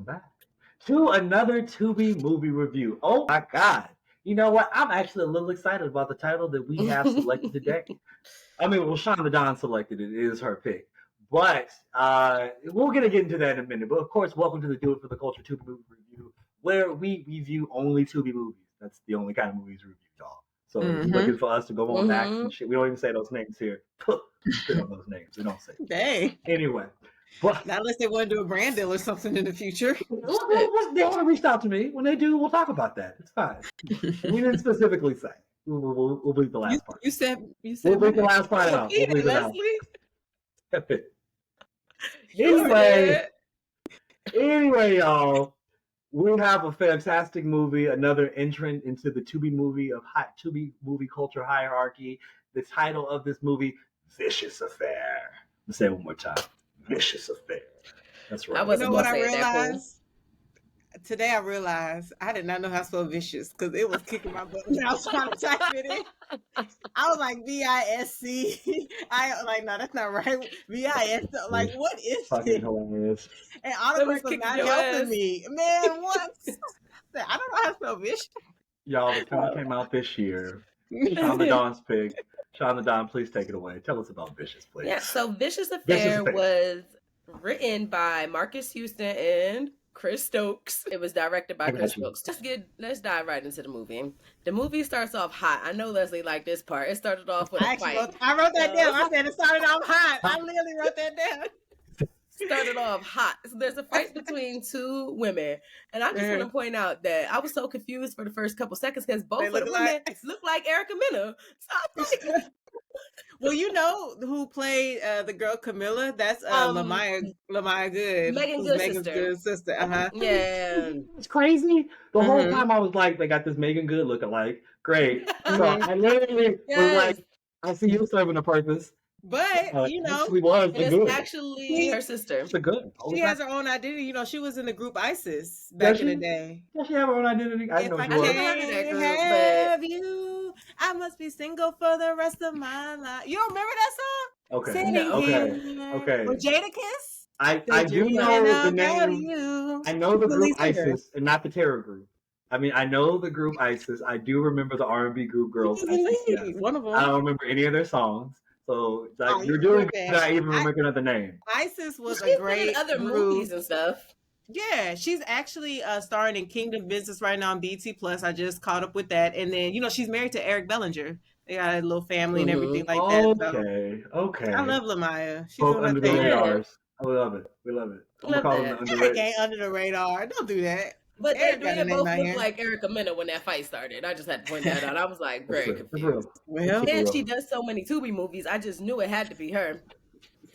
welcome back to another Tubi movie review. Oh my God. You know what? I'm actually a little excited about the title that we have selected today. I mean, well, Shonda Don selected it. It is her pick. But we're going to get into that in a minute. But of course, welcome to the Do It for the Culture Tubi movie review, where we review only Tubi movies. That's the only kind of movies we review, y'all. So if you're looking for us to go on Max and shit, we don't even say those names here. Spit on those names. We don't say. Dang. Anyway. But not unless they want to do a brand deal or something in the future. They haven't reached out to me. When they do, we'll talk about that. It's fine. We didn't specifically say. We'll bleep the last part. You said. We'll bleep the last part out. We'll bleep it out. Anyway, y'all, we have a fantastic movie. Another entrant into the Tubi movie culture hierarchy. The title of this movie, Vicious Affair. Let's say it one more time. Vicious Affair. That's right. I wasn't what I realized? Today I realized I did not know how to spell vicious because it was kicking my butt when I was trying to type it in. I was like V-I-S-C. I like, no, that's not right. V-I-S. Like, what is fucking hilarious? And honestly, was not helping me. Man, what? I don't know how to spell vicious. Y'all, the film came out this year. Shonda Don's pick. Shonda Don, please take it away. Tell us about Vicious, please. Yeah, so Vicious Affair was written by Marcus Houston and Chris Stokes. It was directed by Chris Stokes. Let's dive right into the movie. The movie starts off hot. I know Leslie liked this part. It started off with a fight. I wrote that down. I said it started off hot. I literally wrote that down. Started off hot. So there's a fight between two women. And I just want to point out that I was so confused for the first couple seconds because both of the women look like Erica Mena. So like, well, you know who played the girl Camilla? That's Lamaya Good. Megan Good's sister. Yeah. It's crazy. The whole time I was like, they got this Megan Good look-alike. Great. So I literally was like, I see you serving a purpose. But you know, it's actually her sister. It's a good. She has her own identity. You know, she was in the group ISIS back in the day. Does she have her own identity? I know she was. Have you? I must be single for the rest of my life. You don't remember that song? Okay. Or Jadakiss? I do know the name. I know the group ISIS and not the terror group. I mean, I know the group ISIS. I do remember the R&B group Girls ISIS. Yes. One of them. I don't remember any of their songs. So like, you're doing good. I even remember the name. ISIS was a great other movies and stuff. Yeah, she's actually starring in Kingdom Business right now on BT Plus. I just caught up with that, and then she's married to Eric Bellinger. They got a little family and everything like that. Okay. I love Lamaya. She's both under the radars. I love it. We love it. I'm gonna call them Eric ain't under the radar. Don't do that. But they both look like Erica Mena when that fight started. I just had to point that out. I was like very confused. Well, and she does so many Tubi movies. I just knew it had to be her.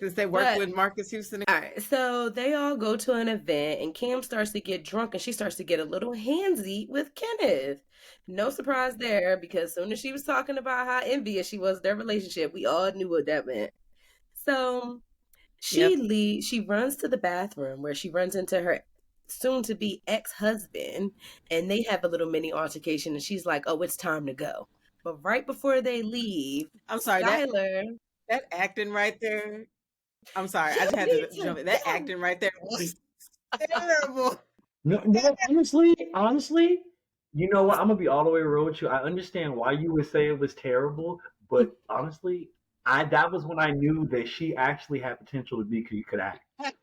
Since they work with Marcus Houston. All right, so they all go to an event, and Cam starts to get drunk, and she starts to get a little handsy with Kenneth. No surprise there, because as soon as she was talking about how envious she was of their relationship, we all knew what that meant. So she runs to the bathroom where she runs into her soon-to-be ex-husband, and they have a little mini altercation, and she's like, oh, it's time to go. But right before they leave, I'm sorry, Skyler, that acting right there, I'm sorry, I just had to jump in. That acting right there was terrible. No, honestly, you know what? I'm gonna be all the way real with you. I understand why you would say it was terrible, but honestly, that was when I knew that she actually had potential to be could act.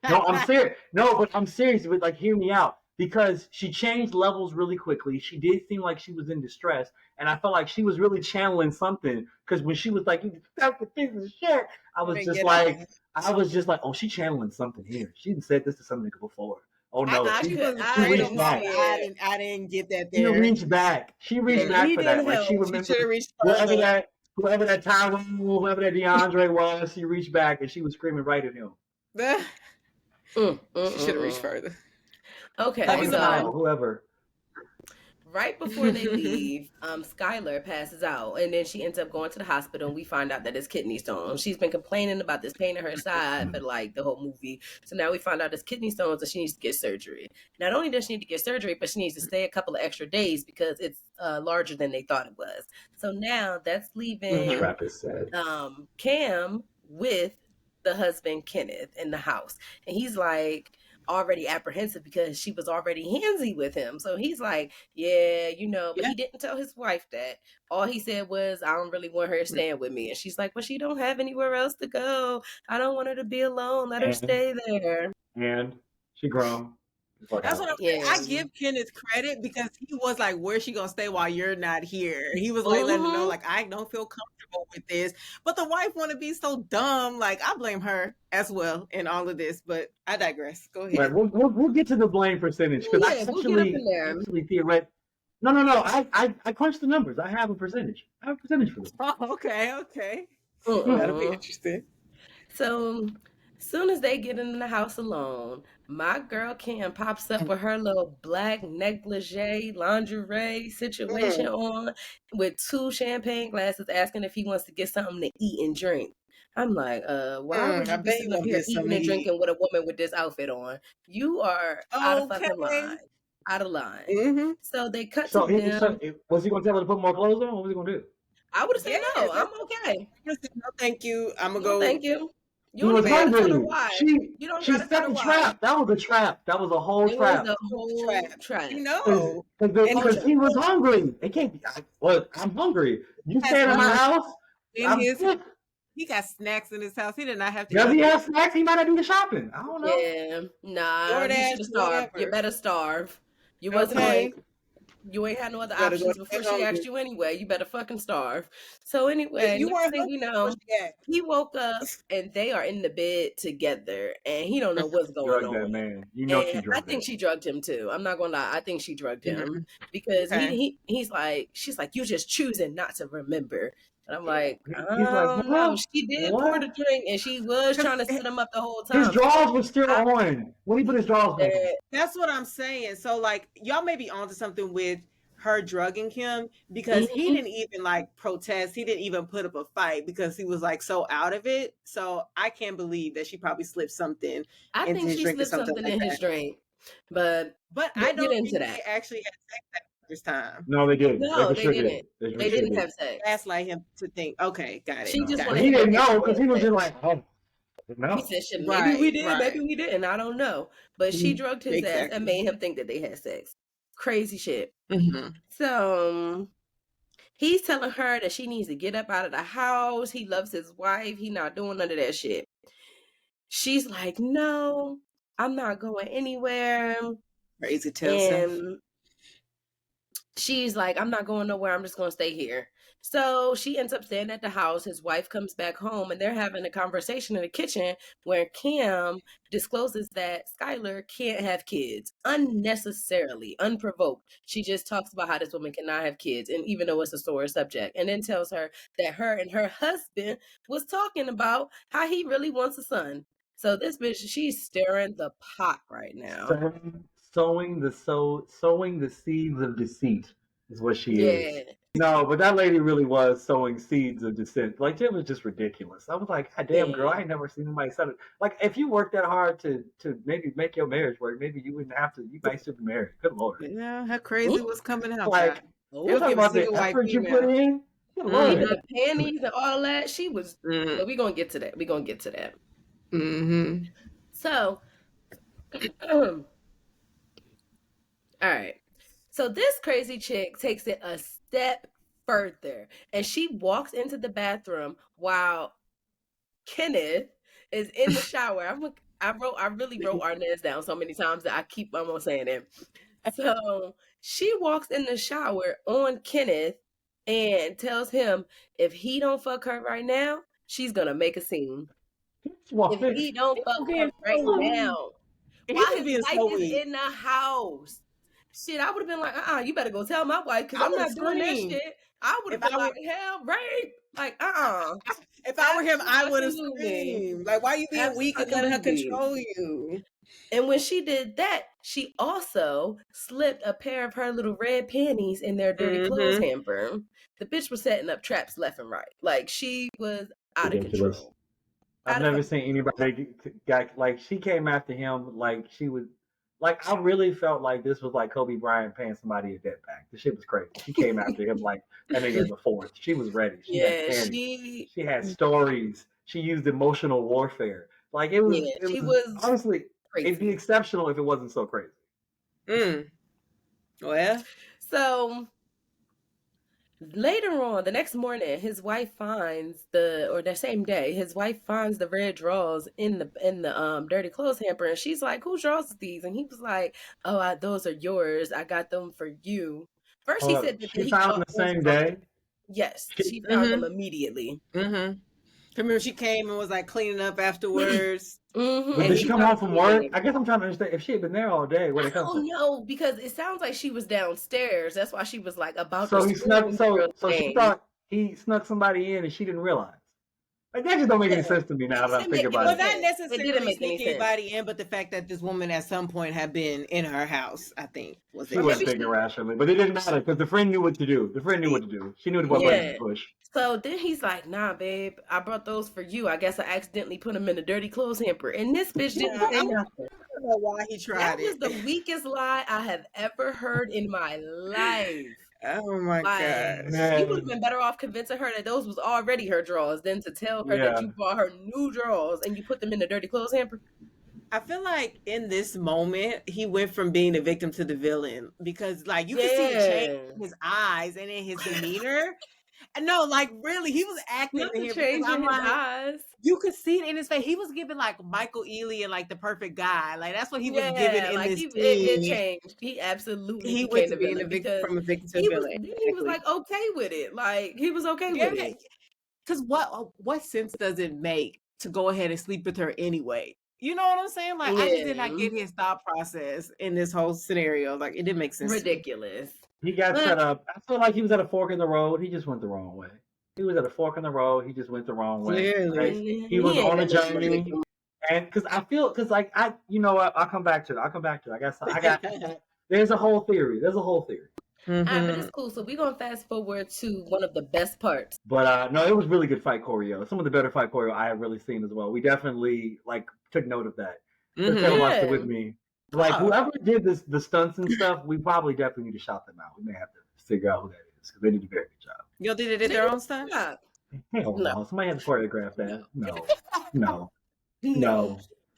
No, I'm serious. No, but I'm serious. But like, hear me out. Because she changed levels really quickly. She did seem like she was in distress, and I felt like she was really channeling something. Because when she was like, "You stop the piece of shit," I was just like, "Oh, she's channeling something here." She didn't said this to somebody before. Oh no, she reached back. I didn't get that there. She reached back. She reached back for that. Like she remembered whoever that Tyrone, whoever that DeAndre was. She reached back and she was screaming right at him. She should have reached further. Okay, so whoever. Right before they leave, Skyler passes out, and then she ends up going to the hospital, and we find out that it's kidney stones. She's been complaining about this pain in her side for like the whole movie. So now we find out it's kidney stones, and she needs to get surgery. Not only does she need to get surgery, but she needs to stay a couple of extra days because it's larger than they thought it was. So now that's leaving Cam with the husband Kenneth in the house, and he's like, already apprehensive because she was already handsy with him. So he's like, yeah, but Yeah. he didn't tell his wife that. All he said was, I don't really want her staying with me. And she's like, but she don't have anywhere else to go. I don't want her to be alone. Let her stay there. And she grown. That's what I'm saying. I Yeah. give Kenneth credit because he was like, where's she gonna stay while you're not here? He was like letting her know, like, I don't feel comfortable with this. But the wife wanna be so dumb. Like, I blame her as well in all of this, but I digress. Go ahead. Right, we'll get to the blame percentage because I We'll get up in there. actually theoretically. No. I crunched the numbers. I have a percentage. I have a percentage for this. Oh, okay. That'll be interesting. So, soon as they get in the house alone, my girl Kim pops up with her little black negligee lingerie situation on with 2 champagne glasses, asking if he wants to get something to eat and drink. I'm like, why would you be sitting up here eating and drinking with a woman with this outfit on? You are out of fucking line. Out of line. So they cut to them. Was he going to tell her to put more clothes on? What was he going to do? I would have said no. I'm okay. No, thank you. I'm gonna go. Thank you. You don't even gotta tell her why. She set the trap. That was a trap. That was a whole trap. It was a whole trap. Because he was hungry. It can't be. I'm hungry. You staying in my house? He got snacks in his house. He did not have to. Does he have snacks? He might not do the shopping. I don't know. Yeah, nah. You should starve. You better starve. You wasn't like, you ain't had no other options before she asked you anyway. You better fucking starve. So anyway, he woke up and they are in the bed together, and he don't know what's going on. That man. I think she drugged him too. I'm not gonna lie. I think she drugged him because he's like, she's like, you just choosing not to remember. And I'm like, no, she did pour the drink, and she was trying to set him up the whole time. His drawers were still on. When he put his drawers on. That's what I'm saying. So, like, y'all may be onto something with her drugging him because he didn't even, like, protest. He didn't even put up a fight because he was, like, so out of it. So, I can't believe that she probably slipped something I think she slipped something in his drink. But I don't think they actually had sex this time. No, they didn't. No, they didn't. They didn't have sex. Gaslight him to think, okay, got it. She just he didn't know because he was just like, no. He said, shit, maybe we did, maybe we didn't. I don't know. But she drugged his ass and made him think that they had sex. Crazy shit. So he's telling her that she needs to get up out of the house. He loves his wife. He not doing none of that shit. She's like, no, I'm not going anywhere. Crazy tale. She's like, I'm not going nowhere. I'm just going to stay here. So she ends up staying at the house. His wife comes back home, and they're having a conversation in the kitchen where Cam discloses that Skyler can't have kids unnecessarily, unprovoked. She just talks about how this woman cannot have kids, and even though it's a sore subject, and then tells her that her and her husband was talking about how he really wants a son. So this bitch, she's stirring the pot right now. Sowing the seeds of deceit is what she is. No, but that lady really was sowing seeds of deceit. Like, it was just ridiculous. I was like, God damn, girl, I ain't never seen anybody say it. Like, if you work that hard to maybe make your marriage work, maybe you wouldn't have to. You might still be married. Good Lord. Yeah, how crazy was coming out. Like, you're talking about the effort you put in. The panties and all that. She was. But we're gonna get to that. So. All right. So this crazy chick takes it a step further, and she walks into the bathroom while Kenneth is in the shower. I really wrote our names down so many times that I keep almost saying it. So she walks in the shower on Kenneth and tells him if he don't fuck her right now, she's gonna make a scene. If he don't fuck her right now, while his wife is in the house. Shit, I would have been like, you better go tell my wife because I'm not doing that shit. I would have been like, hell, rape. Like, If I were him, I would have screamed. Like, why you being weak and letting her control you? And when she did that, she also slipped a pair of her little red panties in their dirty clothes hamper. The bitch was setting up traps left and right. Like, she was out of control. I've never seen anybody like, she came after him like she was. Like, I really felt like this was like Kobe Bryant paying somebody a debt back. The shit was crazy. She came after him like that nigga before. She was ready. She had stories. She used emotional warfare. Like, it was honestly. it'd be exceptional if it wasn't so crazy. Well, so later on, the next morning, his wife finds that same day, his wife finds the red drawers in the dirty clothes hamper, and she's like, "Whose drawers are these?" And he was like, "Oh, those are yours. I got them for you." First, he said that She he found caught them the same day. Yes, she found them immediately. Remember, she came and was like cleaning up afterwards. But did she come home from work? I guess I'm trying to understand if she had been there all day. Where they come from? No, because it sounds like she was downstairs. That's why she was like about. So he snuck. So she thought he snuck somebody in, and she didn't realize. Like, that just don't make any sense to me now that I'm thinking about it. Well, not necessarily sneak anybody in, but the fact that this woman at some point had been in her house, I think. She wasn't thinking rationally, but it didn't matter because the friend knew what to do. She knew what button to push. So then he's like, "Nah, babe, I brought those for you. I guess I accidentally put them in a dirty clothes hamper." And this bitch didn't say nothing. I don't know why he tried it. That was the weakest lie I have ever heard in my life. Oh my God. You would have been better off convincing her that those was already her drawers than to tell her that you bought her new drawers and you put them in the dirty clothes hamper. I feel like in this moment, he went from being the victim to the villain because, like, you can see the change in his eyes and in his demeanor. No, like, really, he was acting in his eyes. You could see it in his face. He was giving like Michael Ealy and like the perfect guy. Like, that's what he was giving in this scene. It changed. He absolutely he went to being a victim from a victim to a villain. He was like okay with it. Like, he was okay with it. Because what sense does it make to go ahead and sleep with her anyway? You know what I'm saying? Like, I just did not get his thought process in this whole scenario. Like, it didn't make sense. Ridiculous. He got set up. I feel like he was at a fork in the road. He just went the wrong way. He was at a fork in the road. He just went the wrong way. Clearly. He was on a journey. And because you know what? I'll come back to it. I got, there's a whole theory. But it's cool. So we're going to fast forward to one of the best parts. But no, it was really good fight choreo. Some of the better fight choreo I have really seen as well. We definitely took note of that. Watched it with me. Whoever did the stunts and stuff, we probably definitely need to shout them out. We may have to figure out who that is because they did a very good job. Yo, did they their own stunts? Hell no. Somebody had to choreograph that. No.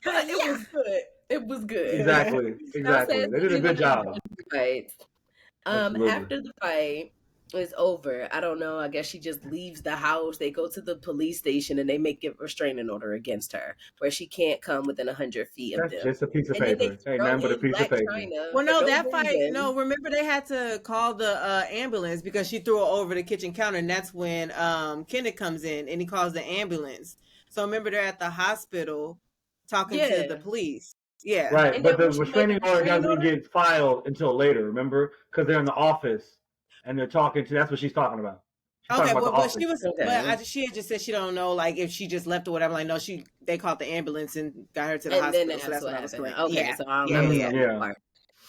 But it was good. It was good. Exactly. They did a good job. Right. After the fight is over, I don't know, I guess she just leaves the house. They go to the police station and they make a restraining order against her where she can't come within 100 feet of them. That's just a piece of paper. Hey, man, but a piece of paper. Well, no, that fight, remember they had to call the ambulance because she threw her over the kitchen counter, and that's when Kenneth comes in and he calls the ambulance. So remember they're at the hospital talking to the police. Yeah. Right, but the restraining order doesn't get filed until later, remember? Because they're in the office. And they're talking to. That's what she's talking about. She had just said she don't know, like if she just left or whatever. Like no, they called the ambulance and got her to the hospital. So that's what I was correct. Okay, so I remember that part.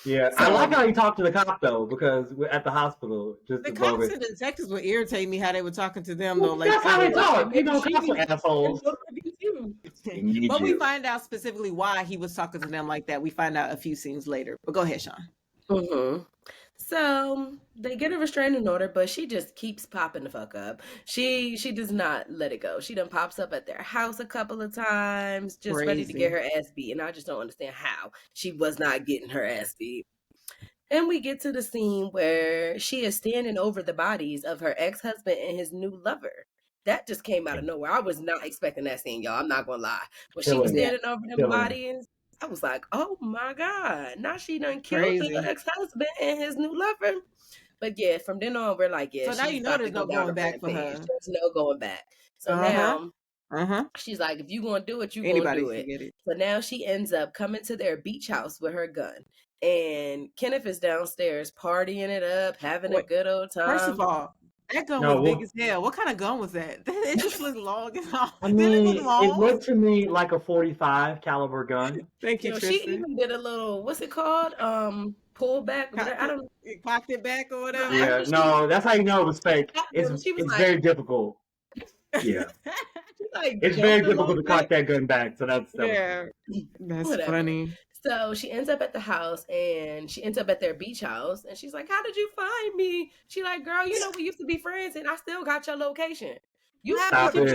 Yeah, I like how he talked to the cop though, because we're at the hospital. Just the cops and the detectives would irritate me how they were talking to them though. Like that's how they talk. You know, cops are assholes. But we find out specifically why he was talking to them like that. We find out a few scenes later. But go ahead, Sean. Mm-hmm. So they get a restraining order, but she just keeps popping the fuck up. She does not let it go. She done pops up at their house a couple of times, just ready to get her ass beat. And I just don't understand how she was not getting her ass beat. And we get to the scene where she is standing over the bodies of her ex-husband and his new lover. That just came out of nowhere. I was not expecting that scene, y'all. I'm not gonna lie. When she was standing over them bodies, I was like, oh my God. Now she done killed her ex-husband and his new lover. But yeah, from then on, we're like, yeah. So now you know there's no going back for her. There's no going back. So now she's like, if you gonna do it, you gonna do it. So now she ends up coming to their beach house with her gun. And Kenneth is downstairs partying it up, having a good old time. First of all, that gun was big as hell. What kind of gun was that? It just looked long as hell. I mean, it looked to me like a .45 caliber gun. Thank you, Tristan. She even did a little, what's it called? Pull back. I don't know. Cocked it back or whatever. Yeah, no, that's how you know it was fake. It's very difficult. Yeah. It's very difficult to cock that gun back. So that's funny. So she ends up at the house and she ends up at their beach house and she's like, how did you find me? She like, girl, you know, we used to be friends and I still got your location. You Stop it.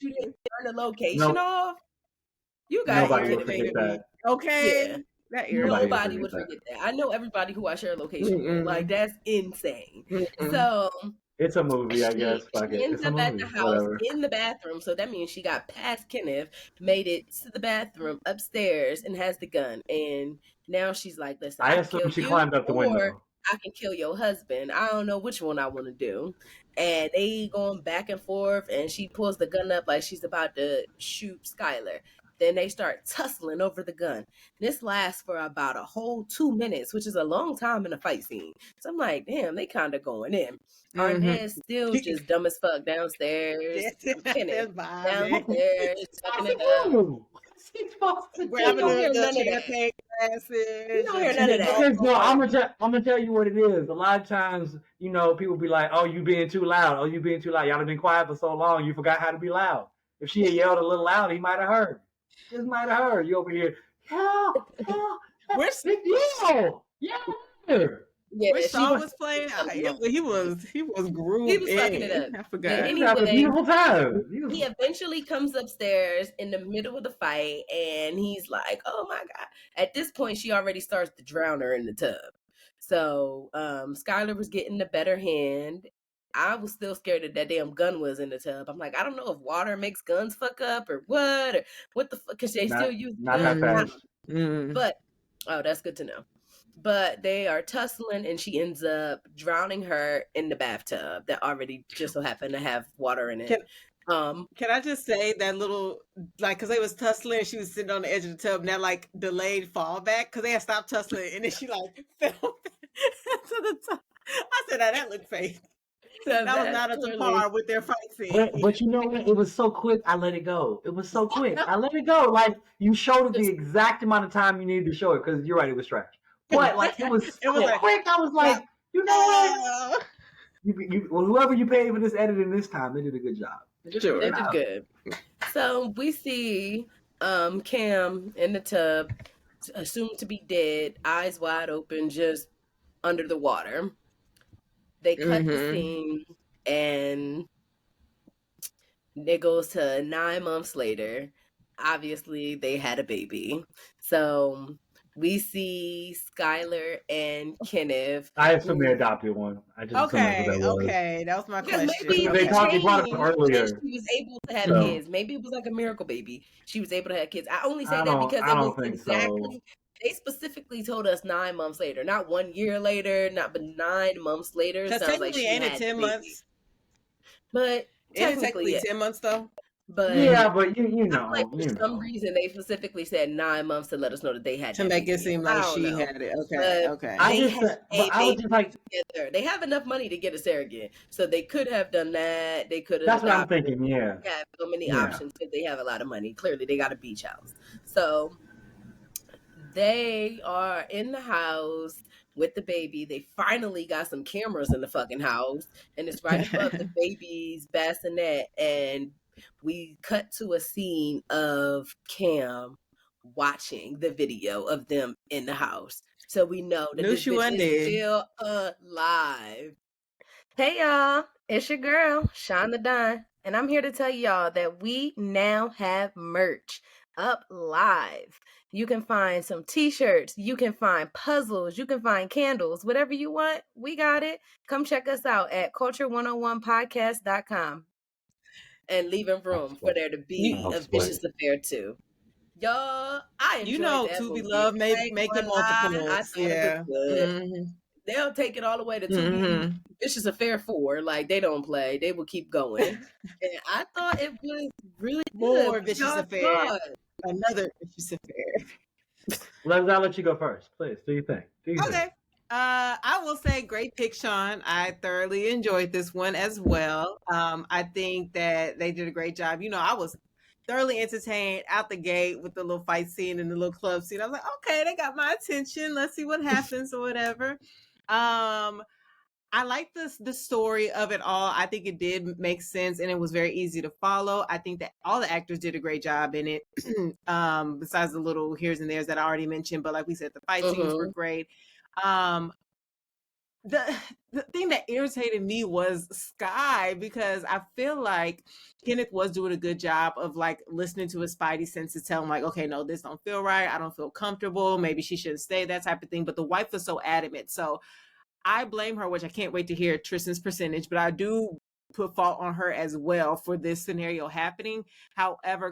You didn't turn the location off? You gotta Nobody be would kidding forget me. that. Okay. Yeah. That Nobody would Nobody forget would that. forget that. I know everybody who I share a location with. Like, Mm-mm. that's insane. Mm-mm. So It's a movie, I guess. she Fuck it. ends It's a up at movie. the house Whatever. in the bathroom. So that means she got past Kenneth, made it to the bathroom upstairs, and has the gun. And now she's like, listen, I I can assume kill she you, climbed up the or window. I can kill your husband. I don't know which one I want to do. And they going back and forth, and she pulls the gun up like she's about to shoot Skyler. Then they start tussling over the gun. This lasts for about a whole 2 minutes, which is a long time in a fight scene. So I'm like, damn, they kind of going in. Arnez still just dumb as fuck downstairs. Kenneth Vibing. downstairs, sucking it up. What's he supposed to You Grabbing don't do? hear the none of that. champagne You glasses. don't hear Just none of that. Because no, I'm gonna tell you what it is. A lot of times, people be like, "Oh, you being too loud. Oh, you being too loud. Y'all have been quiet for so long, you forgot how to be loud." If she had yelled a little louder, he might have heard. Just might have heard. You over here, yeah, Which big deal, yeah. Yeah, which she song was was playing? He was he grooved was fucking it in. up. I But forgot. He was having a anyway, beautiful time. he eventually comes upstairs in the middle of the fight, and he's like, "Oh my god!" At this point, she already starts to drown her in the tub. So Skyler was getting the better hand. I was still scared that damn gun was in the tub. I'm like, I don't know if water makes guns fuck up or what the fuck, because they still use Not that guns. fast. But that's good to know. But they are tussling, and she ends up drowning her in the bathtub that already just so happened to have water in it. Can I just say that little, like, because they was tussling and she was sitting on the edge of the tub, and that like delayed fall back because they had stopped tussling, and then she like fell to the top. I said, that looked fake. So That was not up to par with their fight scene. But you know what? It was so quick. I let it go. It was so quick. I let it go. Like you showed it the exact amount of time you needed to show it because you're right. It was trash. But like it was so like, quick. I was like, you know what? Whoever you paid for this editing this time, they did a good job. Sure. They did good. So we see Cam in the tub, assumed to be dead, eyes wide open, just under the water. They cut the scene, and it goes to 9 months later. Obviously, they had a baby. So we see Skyler and Kenneth. I assume they adopted one. I just assumed that's what that was. Okay, that was my Because question. maybe They brought it up earlier. she was able to have kids. Maybe it was like a miracle baby. She was able to have kids. I only say that because it was exactly. They specifically told us 9 months later, not 1 year later, but 9 months later. Because technically, ain't it 10 months? But technically 10 months though. But yeah, but you know, like for some reason they specifically said 9 months to let us know that they had to make it seem like she had it. Okay, okay. I was just like, together. They have enough money to get a surrogate, so they could have done that. They could have. That's what I'm thinking. Yeah, they have so many options because they have a lot of money. Clearly, they got a beach house, so they are in the house with the baby. They finally got some cameras in the fucking house, and it's right above the baby's bassinet. And we cut to a scene of Cam watching the video of them in the house. So we know that this bitch is still alive. Hey y'all, it's your girl, Shonda Dunn, and I'm here to tell y'all that we now have merch up live. You can find some t-shirts, you can find puzzles, you can find candles, whatever you want, we got it. Come check us out at culture101podcast.com and leaving room for there to be a vicious affair too. Y'all, I enjoyed that Tubi movie. love make it multiple. I thought it was good. They'll take it all the way to Tubi. Vicious Affair 4. Like, they don't play. They will keep going. And I thought it was really more good. Vicious Affair. Another Vicious Affair. I'll let you go first, please. Do you think? Okay. I will say great pick, Sean. I thoroughly enjoyed this one as well. I think that they did a great job. I was thoroughly entertained out the gate with the little fight scene and the little club scene. I was like, okay, they got my attention. Let's see what happens or whatever. I like the story of it all. I think it did make sense and it was very easy to follow. I think that all the actors did a great job in it. Besides the little here's and there's that I already mentioned, but like we said, the fight scenes were great. the thing that irritated me was Sky, because I feel like Kenneth was doing a good job of like listening to his spidey senses, tell him like, okay, no, this don't feel right. I don't feel comfortable. Maybe she shouldn't stay, that type of thing. But the wife was so adamant. So I blame her, which I can't wait to hear Tristan's percentage, but I do put fault on her as well for this scenario happening. However,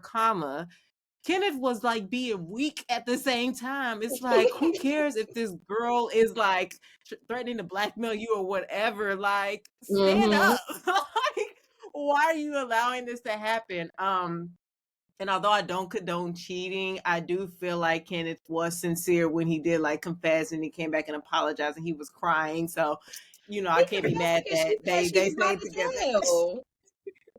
Kenneth was like being weak at the same time. It's like, who cares if this girl is like threatening to blackmail you or whatever? Like, stand up. Like, why are you allowing this to happen? And although I don't condone cheating, I do feel like Kenneth was sincere when he did like confess and he came back and apologized and he was crying. So, I can't be mad that they stayed together.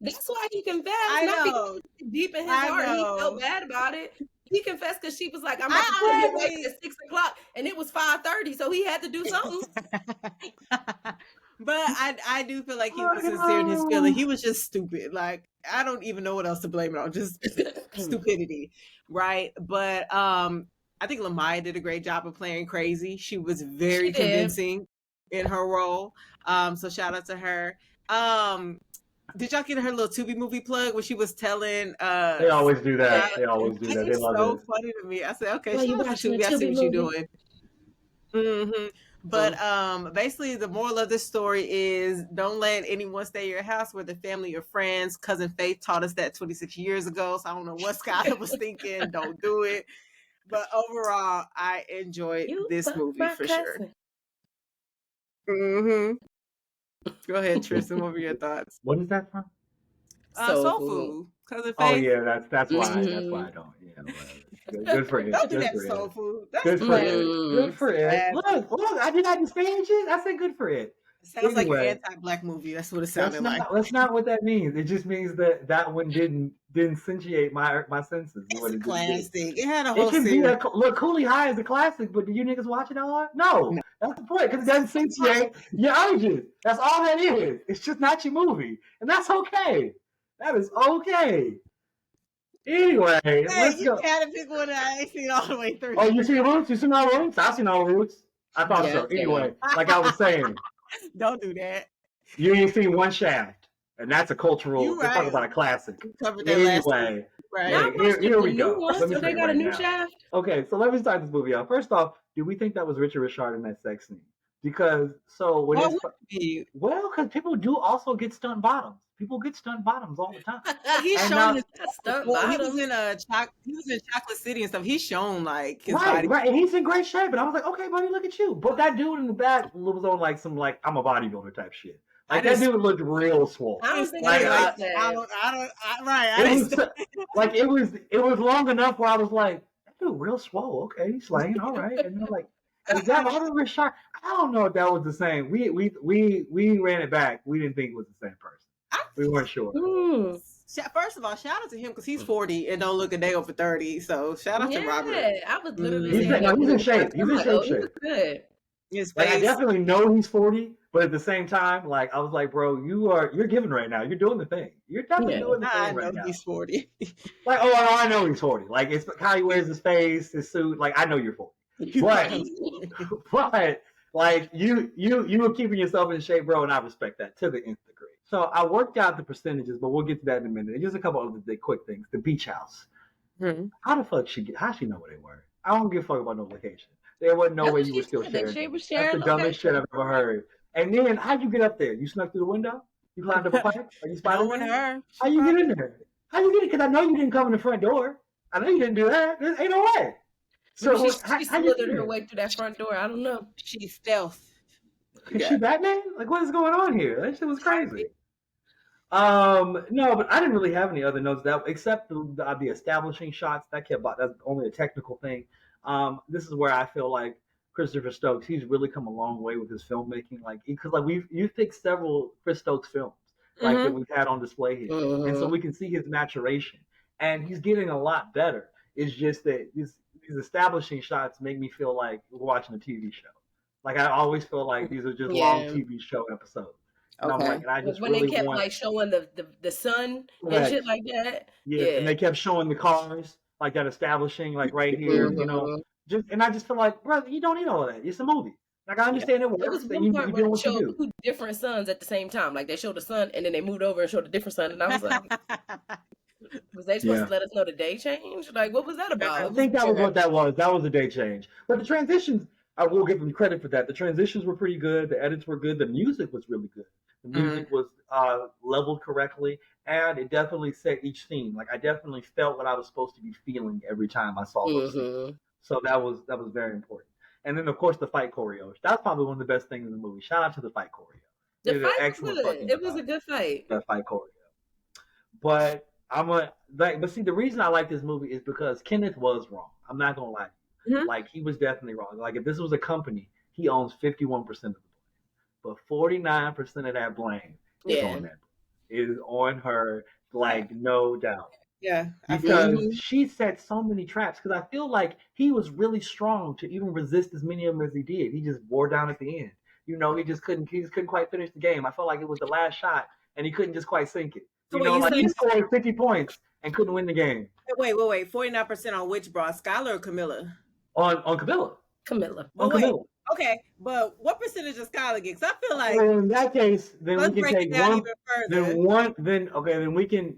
That's why he confessed. I not know. Because deep in his heart he felt bad about it. He confessed because she was like, I'm about to put him away at 6 o'clock, and it was 5:30, so he had to do something. But I do feel like he was sincere in his feeling. He was just stupid. Like, I don't even know what else to blame it on. Just stupidity, right? But I think Lamaya did a great job of playing crazy. She was very convincing in her role. So shout out to her. Did y'all get her little Tubi movie plug where she was telling? They always do that. They always do that. They love so it. funny to me. I said, okay, well, shout out to Tubi. I see what you're doing. Mm-hmm. But basically, the moral of this story is don't let anyone stay at your house, whether family or friends. Cousin Faith taught us that 26 years ago, so I don't know what Skyler was thinking. Don't do it. But overall, I enjoyed this movie for sure. Mm-hmm. Go ahead, Tristan. What were your thoughts? What is that from? Soul Food. Cousin Faith. Oh yeah, that's why. That's why I don't. Yeah, good for it. Don't do good that, for Soul it. Food. Good for it. Good for it. Look, I did not disparage it. I said good for it. Sounds like an anti-black movie. That's what it sounded like. That's not what that means. It just means that one didn't satiate my senses. It's a classic. It had a whole series. Look, Cooley High is a classic, but do you niggas watch it all? No. That's the point, because it doesn't satiate your urges. That's all that is. It's just not your movie, and that's okay. That is okay. Anyway, let's go. You had to pick one that I ain't seen all the way through. Oh, you seen Roots? You seen all Roots? I've seen all Roots. I thought so. Anyway, like I was saying. Don't do that. You ain't seen One Shaft, and that's a cultural. We're talking about a classic. Anyway, here we go. So they got a new Shaft. Okay, so let me start this movie out. First off, do we think that was Richard Richard in that sex scene? Because because people do also get stunt bottoms. People get stunt bottoms all the time. He's shown his stunt bottoms. He was in Chocolate City and stuff. He's shown like his body. Right, and he's in great shape. And I was like, okay, buddy, look at you. But that dude in the back was on like some I'm a bodybuilder type shit. Like that dude looked real swole. I don't think that. It was long enough where I was like, that dude real swole. Okay, he's slaying, all right. And then like, is that other Richard? I don't know if that was the same. We ran it back. We didn't think it was the same person. We weren't sure. First of all, shout out to him because he's 40 and don't look a day over 30. So shout out to Robert. I was literally he's in shape. He's in shape. Good. I definitely know he's 40, but at the same time, like I was like, bro, you're giving right now. You're doing the thing. You're definitely doing the thing right now. He's 40. Like, I know he's 40. Like it's how he wears his face, his suit. Like I know you're 40. But like you were keeping yourself in shape, bro, and I respect that to the nth degree. So I worked out the percentages, but we'll get to that in a minute. And just a couple of the quick things. The beach house. Mm-hmm. How the fuck how she know where they were? I don't give a fuck about no location. There wasn't no way you were still sharing. That's the dumbest shit I've ever heard. And then how'd you get up there? You snuck through the window? You climbed up a pipe? Are you Spider-Man? How you get in there? How you get it? Because I know you didn't come in the front door. I know you didn't do that. There ain't no way. So she slithered her way through that front door. I don't know. She's stealth. Is she Batman? Like, what is going on here? That shit was crazy. No, but I didn't really have any other notes except the establishing shots that that's only a technical thing. This is where I feel like Christopher Stokes, he's really come a long way with his filmmaking. Like, because you've picked several Chris Stokes films that we've had on display here, and so we can see his maturation, and he's getting a lot better. It's just that these establishing shots make me feel like we're watching a TV show. Like I always feel like these are just long TV show episodes. And I'm like, and I just when really they kept like showing the sun and shit like that. Yeah, and they kept showing the cars, like that establishing, like right here, and I just feel like, brother, you don't need all of that. It's a movie. Like, I understand it It works, was and one you part where doing they what you showed do. 2 different suns at the same time. Like they showed the sun and then they moved over and showed a different sun, and I was like, was they supposed Yeah. to let us know the day changed? Like, what was that about? I It was think that was weird. what that was. That was a day change. But the transitions, I will give them credit for that. The transitions were pretty good. The edits were good. The music was really good. The music was leveled correctly, and it definitely set each scene. Like, I definitely felt what I was supposed to be feeling every time I saw those scenes. So that was very important. And then, of course, the fight choreo. That's probably one of the best things in the movie. Shout out to the fight choreo. They The did an fight was excellent good. fucking It was job. a good fight. That fight choreo. But but see, the reason I like this movie is because Kenneth was wrong. I'm not gonna lie. Like, he was definitely wrong. Like, if this was a company, he owns 51% of the blame, but 49% of that blame is on that. It is on her, like, no doubt. Yeah, because she set so many traps. Because I feel like he was really strong to even resist as many of them as he did. He just wore down at the end. You know, he just couldn't quite finish the game. I felt like it was the last shot, and he couldn't just quite sink it. You know, like, he scored 50 points and couldn't win the game. Wait. 49% on which bra? Skyler or Camilla? On Camilla. Camilla. On Camilla. Okay, but what percentage of Skyler gets? I feel like, well, in that case, then we can take one. Then we can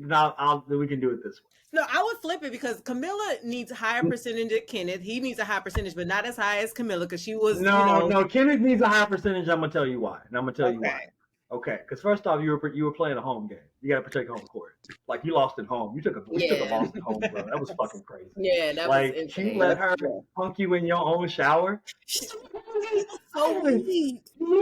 we can do it this way. No, I would flip it because Camilla needs a higher percentage than Kenneth. He needs a high percentage, but not as high as Camilla because she was. No, Kenneth needs a high percentage. I'm gonna tell you why, and I'm gonna tell you why. Okay, because first off, you were playing a home game. You got to protect home court. Like, you lost at home. You took a loss at home, bro. That was fucking crazy. Yeah, that like, was insane. You let her punk you in your own shower. You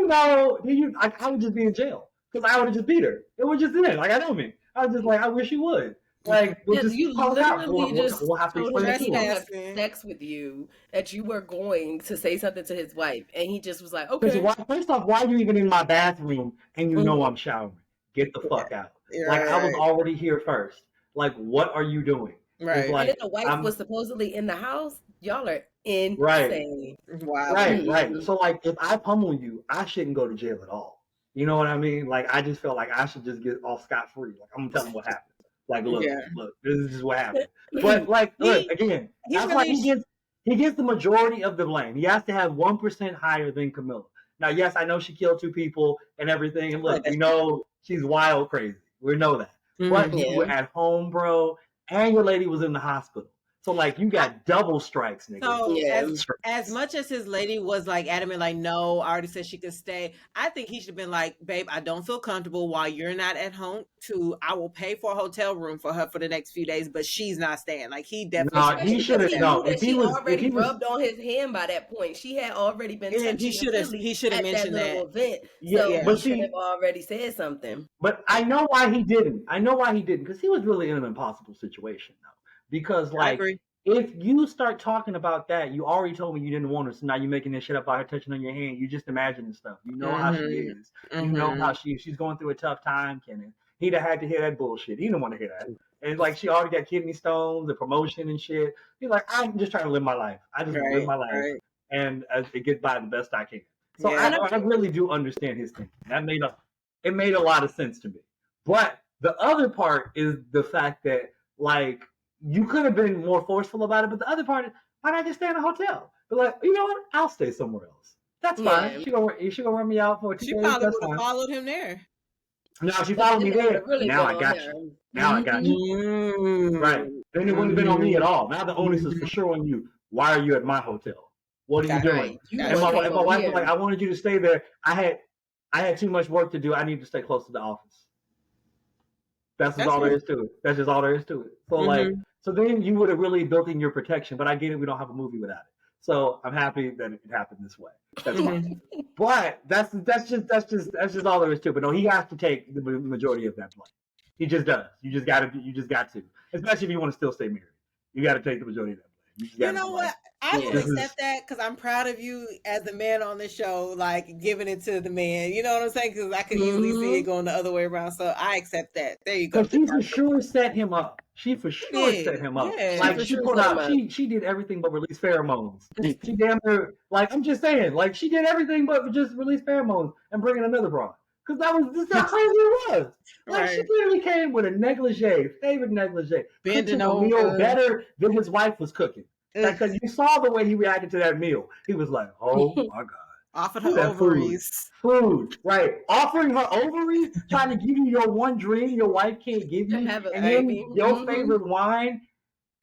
know, I would just be in jail because I would have just beat her. It was just it. Like, I know me. I was just like, I wish you would. Like, we'll just you talk literally just we'll have to told him explain to it have sex with you, that you were going to say something to his wife, and he just was like, okay. First off, why are you even in my bathroom and you know I'm showering? Get the fuck out. Like, I was already here first. Like, what are you doing? Right. Like, and then the wife was supposedly in the house. Y'all are insane. Wow. Right. So, like, if I pummel you, I shouldn't go to jail at all. You know what I mean? Like, I just felt like I should just get off scot-free. Like, I'm gonna tell him what happened. Like, look, this is just what happened. But, like, look, again, that's why he gets the majority of the blame. He has to have 1% higher than Camilla. Now, yes, I know she killed 2 people and everything. And look, we know she's wild crazy. We know that. But you were at home, bro, and your lady was in the hospital. So, like, you got double strikes, nigga. So, as much as his lady was, like, adamant, like, no, I already said she could stay, I think he should have been like, babe, I don't feel comfortable while you're not at home. I will pay for a hotel room for her for the next few days, but she's not staying. Like, he definitely he should have known. If he was already rubbed on his hand by that point. She had already been touching he should have mentioned that. Event. So he should have already said something. But I know why he didn't. Because he was really in an impossible situation, though. Because, like, if you start talking about that, you already told me you didn't want her, so now you're making this shit up by her touching on your hand. You just imagining stuff. You know how she is. You know how she's going through a tough time, Kenneth. He'd have had to hear that bullshit. He didn't want to hear that. And, like, she already got kidney stones, the promotion and shit. He's like, I'm just trying to live my life. I just live my life and get by the best I can. So I really do understand his thinking. It made a lot of sense to me. But the other part is the fact that, like, you could have been more forceful about it, but the other part is, why not just stay in a hotel? But, like, you know what? I'll stay somewhere else. That's fine. She gonna run me out for 2 days. She probably would have followed him there. No, she followed me there. Now I got you. I got you. Right. Then it wouldn't have been on me at all. Now the onus is for sure on you. Why are you at my hotel? What are you doing? And my wife was like, I wanted you to stay there. I had too much work to do. I need to stay close to the office. That's all there is to it. That's just all there is to it. So like, so then you would have really built in your protection. But I get it. We don't have a movie without it. So I'm happy that it happened this way. That's fine. But that's just all there is to it. But no, he has to take the majority of that blame. He just does. You just got to. Especially if you want to still stay married. You got to take the majority of that blame. You know what? I will accept that because I'm proud of you as the man on the show, like giving it to the man. You know what I'm saying? Because I could easily see it going the other way around. So I accept that. There you go. Because she for sure set him up. She for sure set him up. Yeah. Like she put out, she did everything but release pheromones. She damn near, like I'm just saying, like she did everything but just release pheromones and bring in another broad. Because that was just how crazy it was. Like she literally came with a negligee, favorite negligee, bending over, meal better than his wife was cooking. Because you saw the way he reacted to that meal. He was like, "Oh my God." Offered Who her that food? ovaries. Food, right? Offering her ovaries, trying to give you your one dream your wife can't give To you, have a and baby. then your favorite wine,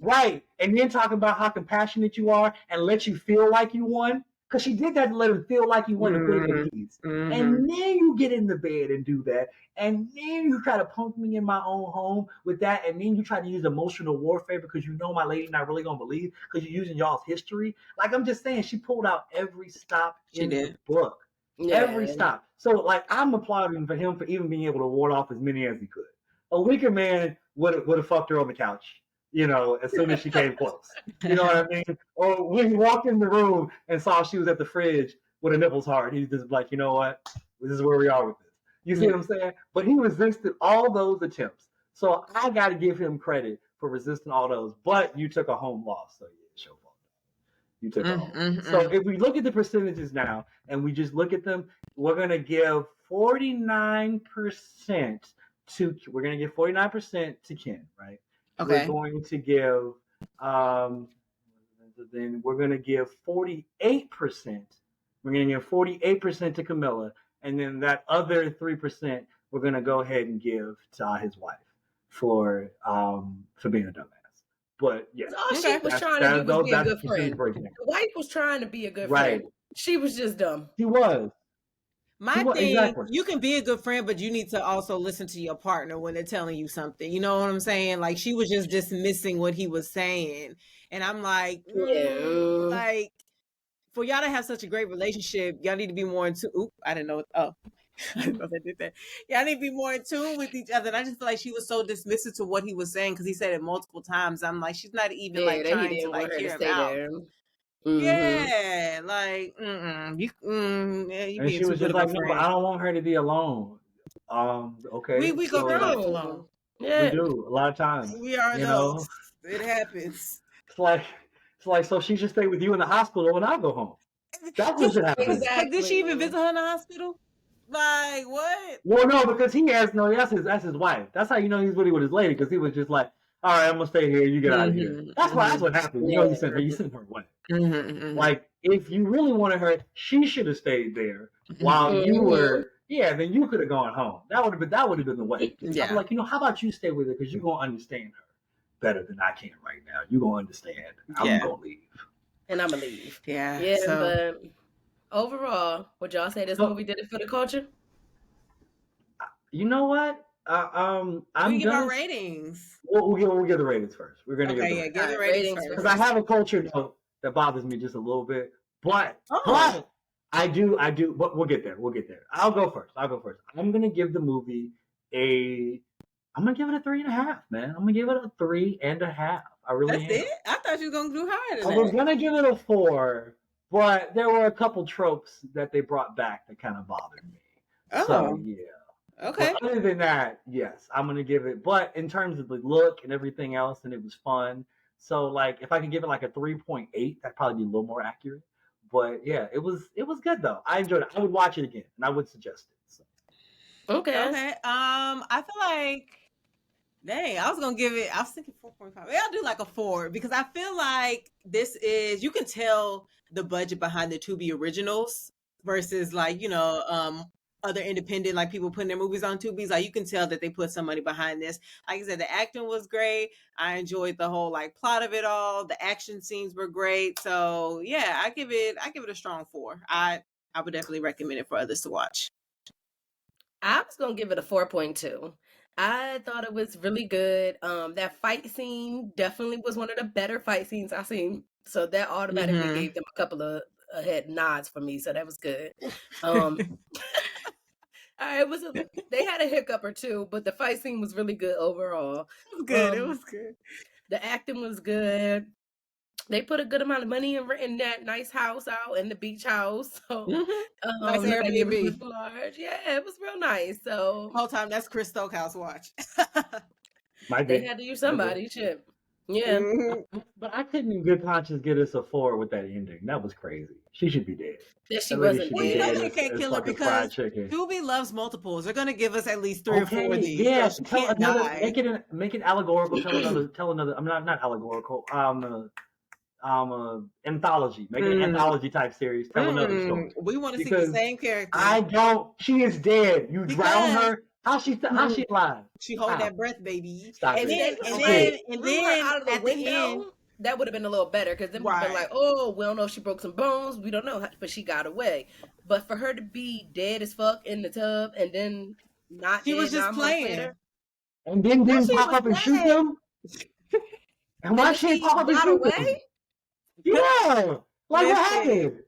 right? And then talking about how compassionate you are and let you feel like you won, because she did that to let him feel like you won to put him at ease. And then you get in the bed and do that, and then you try to punk me in my own home with that, and then you try to use emotional warfare because you know my lady not really gonna believe because you're using y'all's history. Like I'm just saying, she pulled out every stop in the book. Every Yeah. stop. So like I'm applauding for him for even being able to ward off as many as he could. A weaker man would have fucked her on the couch, as soon as she came close. You know what I mean? Or when he walked in the room and saw she was at the fridge with her nipples hard, he's just like, you know what? This is where we are with this. You see what I'm saying? But he resisted all those attempts. So I got to give him credit for resisting all those. But you took a home loss, so yeah, it's your fault. You took a home. So if we look at the percentages now and we just look at them, we're gonna give 49% to Ken, right? Okay. We're going to give then we're gonna give 48%. We're gonna give 48% to Camilla, and then that other 3% we're gonna go ahead and give to his wife for being a dumbass. But yeah, all she was trying to do was be a good friend. breakdown. The wife was trying to be a good Right. friend. She was just dumb. She was. My thing, exactly. You can be a good friend, but you need to also listen to your partner when they're telling you something. You know what I'm saying? Like she was just dismissing what he was saying. And I'm like, like for y'all to have such a great relationship, y'all need to be more in tune. Oop, I didn't know. Oh, I didn't know if I did that. Y'all need to be more in tune with each other. And I just feel like she was so dismissive to what he was saying because he said it multiple times. I'm like, she's not even like trying to like hear him out. Yeah, like you and she was just like, no, but I don't want her to be alone. Okay, we go through life alone. Yeah, we do a lot of times. We are adults. It happens. It's like so she should stay with you in the hospital when I go home. That's what should happen. Exactly. Did she even visit her in the hospital? Like what? Well, no, because that's his wife. That's how you know he's really with his lady, because he was just like, all right, I'm gonna stay here. You get out of here. That's what happened. You know, you sent her away. Like if you really wanted her, she should have stayed there while you were. Yeah, then you could have gone home. That would have been the way. Yeah. I'm like, how about you stay with her because you're gonna understand her better than I can right now. You're gonna understand. I'm gonna leave. And I'm gonna leave. Yeah. Yeah, but overall, would y'all say this movie did it for the culture? You know what? We give our ratings. We'll give the ratings first. We're gonna give the ratings first because I have a culture note that bothers me just a little bit, but I do. But we'll get there. I'll go first. I'm gonna give the movie I'm gonna give it a 3.5, man. I'm gonna give it a 3.5. I really am. That's it? I thought you were gonna do higher than that. I was gonna give it a 4, but there were a couple tropes that they brought back that kind of bothered me. So yeah. Okay. But other than that, yes, I'm gonna give it. But in terms of the look and everything else, and it was fun. So like, if I could give it like a 3.8, that'd probably be a little more accurate. But yeah, it was good though. I enjoyed it. I would watch it again, and I would suggest it. So. Okay. I feel like, dang, I was thinking 4.5. Maybe I'll do like a 4 because I feel like you can tell the budget behind the Tubi originals versus like, other independent, like people putting their movies on Tubi. Like you can tell that they put some money behind this. Like I said, the acting was great. I enjoyed the whole like plot of it all. The action scenes were great. So yeah, I give it a strong 4. I would definitely recommend it for others to watch. I was gonna give it a 4.2. I thought it was really good. That fight scene definitely was one of the better fight scenes I've seen. So that automatically gave them a couple of head nods for me. So that was good. They had a hiccup or two, but the fight scene was really good overall. It was good. The acting was good. They put a good amount of money in that nice house out in the beach house. So nice Airbnb. Was large. Yeah, it was real nice. So whole time that's Chris Stokehouse watch. They had to use somebody. Shit. Yeah. But I couldn't in good conscience get us a 4 with that ending. That was crazy. She should be dead. Yeah, she wasn't dead. Well, you know they can't kill her because Tubi loves multiples. They're gonna give us at least 3 or 4 of these. Yeah, so tell another. Make it allegorical. Tell another. I'm not allegorical. anthology, make an anthology type series, tell another story. We want to see the same character. I don't. She is dead. You drown her. How's she alive? She hold that breath, baby. Stop And it. then out of the window, that would have been a little better because then we'd been like, oh, we don't know if she broke some bones. We don't know, but she got away. But for her to be dead as fuck in the tub and then not she dead, was just playing. Later, and then didn't pop up and shoot them. And why she pop up and shoot them? Yeah, like what happened?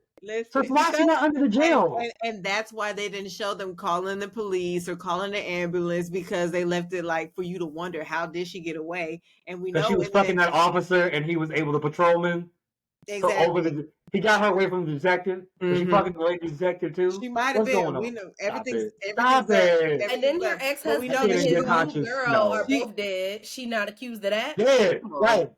So why she not under the jail? And that's why they didn't show them calling the police or calling the ambulance, because they left it like for you to wonder, how did she get away? And we know she was fucking that officer, and he was able to patrolman. Exactly. So he got her away from the detective. She fucking the lady detective too. She might have been. We know everything's Stop it. And then her ex-husband and his new girl are both dead. She not accused of that. Dead, right?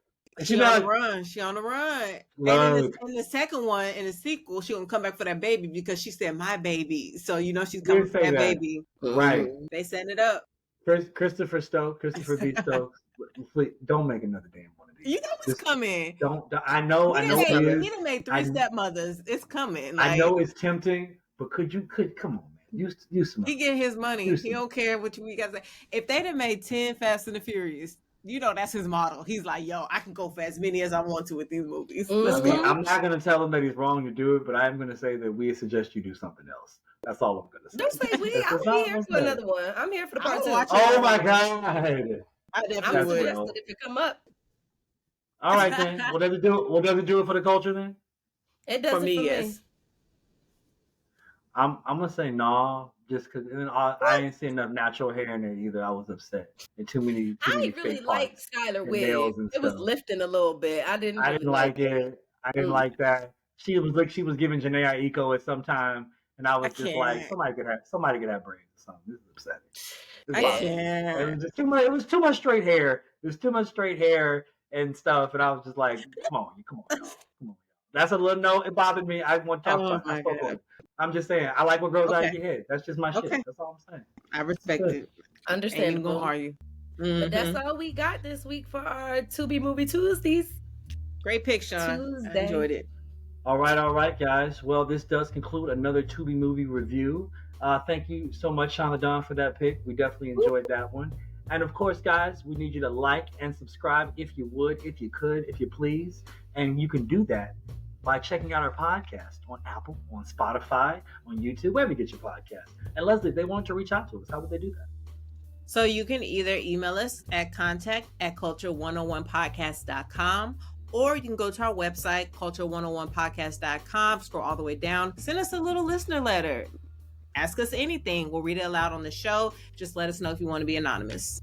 She on the run. She on the run. And in the second one, in the sequel, she gonna come back for that baby because she said my baby. So you know she's coming for that baby. Right. They set it up. Christopher B. Stokes. Please, don't make another damn one of these. You know what's coming. Don't. I know. He done made 3 stepmothers. It's coming. I know it's tempting, but come on, man. Use some. He get his money. He don't care what we got to say. If they done made 10 Fast and the Furious, you know that's his model. He's like, yo, I can go for as many as I want to with these movies. I'm not going to tell him that he's wrong to do it, but I'm going to say that we suggest you do something else. That's all I'm going to say. Don't say we. I'm here for another one. I'm here for the part 2. Oh my God. I definitely would. Suggested if it come up. All right then. Will they do it for the culture then? It does for me, yes. I'm gonna say nah, just because I ain't seen enough natural hair in there either. I was upset. And too many I really liked Skyler wig. It was lifting a little bit. I didn't like it. I didn't like that. She was giving Janae Eco at some time, and I was just like, somebody get that braids or something. This is upsetting. It was too much straight hair. There's too much straight hair and stuff, and I was just like, come on. That's a little no. It bothered me. I want to talk about it. I'm just saying, I like what grows out of your head. That's just my shit. That's all I'm saying. I respect it. Understandable. Are you? But that's all we got this week for our Tubi Movie Tuesdays. Great pick, Sean. I enjoyed it. All right, guys. Well, this does conclude another Tubi movie review. Thank you so much, Sean Ladon, for that pick. We definitely enjoyed that one. And of course, guys, we need you to like and subscribe if you would, if you could, if you please. And you can do that by checking out our podcast on Apple, on Spotify, on YouTube, wherever you get your podcast. And Leslie, if they wanted to reach out to us, how would they do that? So you can either email us at contact@culture101podcast.com, or you can go to our website, culture101podcast.com, scroll all the way down, send us a little listener letter. Ask us anything. We'll read it aloud on the show. Just let us know if you want to be anonymous.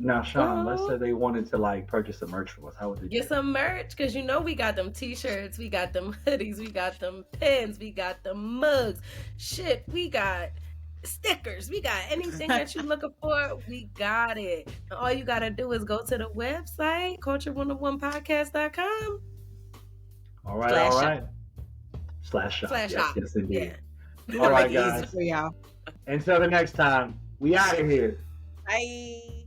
Now, Sean, let's say they wanted to purchase some merch from us. How would they get some merch? Because we got them t-shirts, we got them hoodies, we got them pins, we got them mugs. Shit, we got stickers. We got anything that you're looking for, we got it. And all you got to do is go to the website, culture101podcast.com. All right. /shop. Yes, indeed. Yeah. All right, guys. Until the next time, we out of here. Bye.